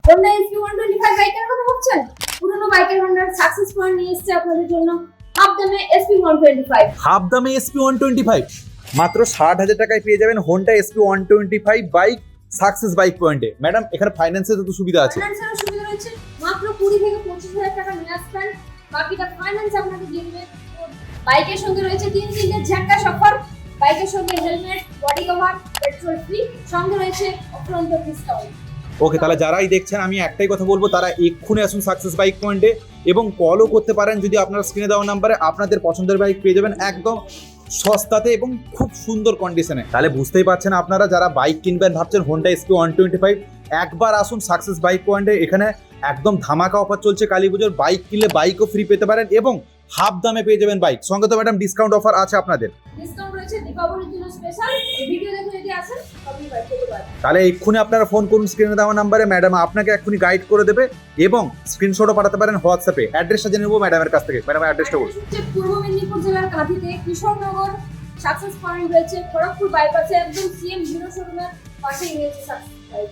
Honda SP 125 বাইকের কথা ভাবছেন? পুরনো বাইকের হোন্ডার সাকসেস পয়েন্ট নিয়ে এসেছে আপনাদের জন্য হাফ দামে এসপি 125। হাফ দামে এসপি 125 মাত্র 60,000 টাকায় পেয়ে যাবেন Honda SP 125 bike success bike পয়েন্টে। ম্যাডাম এখানে ফাইন্যান্সের তো সুবিধা আছে। ফাইন্যান্সের সুবিধা রয়েছে, মাত্র 20 থেকে 25,000 টাকা নিয়ে আসবেন, বাকিটা ফাইন্যান্স আপনাকে দিয়ে দেবে। বাইকের সঙ্গে রয়েছে 3 দিনের ঝাক্কাস অফার, বাইকের সঙ্গে helmet, body cover, petrol free, সঙ্গে রয়েছে অফুরন্ত ডিসকাউন্ট। ওকে, তাহলে যারাই দেখছেন আমি একটাই কথা বলবো, তারা এক্ষুনি আসুন সাকসেস বাইক পয়েন্টে এবং কলও করতে পারেন। যদি আপনারা স্ক্রিনে দেওয়া নাম্বারে আপনাদের পছন্দের বাইক পেয়ে যাবেন একদম সস্তাতে এবং খুব সুন্দর কন্ডিশনে। তাহলে বুঝতেই পারছেন আপনারা যারা বাইক কিনবেন ভাবছেন হোন্ডা এসপি 125, একবার আসুন সাকসেস বাইক পয়েন্টে। এখানে একদম ধামাকা অফার চলছে কালী পুজোর। বাইক কিনলে বাইকও ফ্রি পেতে পারেন এবং হাফ দামে পেয়ে যাবেন বাইক। সঙ্গে তো ম্যাডাম ডিসকাউন্ট অফার আছে আপনাদের। ডিসকাউন্ট রয়েছে দীপাবলির জন্য স্পেশাল। এই ভিডিও দেখে যদি আসেন আপনি বাইক পেতে পারেন। তাহলে এক্ষুনি আপনারা ফোন করুন স্ক্রিনে দেওয়া নাম্বারে, ম্যাডাম আপনাকে এক্ষুনি গাইড করে দেবে এবং স্ক্রিনশটও পাঠাতে পারেন হোয়াটসঅ্যাপে। অ্যাড্রেসটা জেনে নেবো ম্যাডামের কাছ থেকে। ম্যাডাম অ্যাড্রেসটা বলুন। হচ্ছে পূর্ব মেদিনীপুর জেলার কাঁথিতে কিশোরনগর সাকসেস পয়েন্ট রয়েছে, খড়গপুর বাইপাসে একদম সিএম 0 শোরুমের পাশেই রয়েছে সাকসেস বাইক।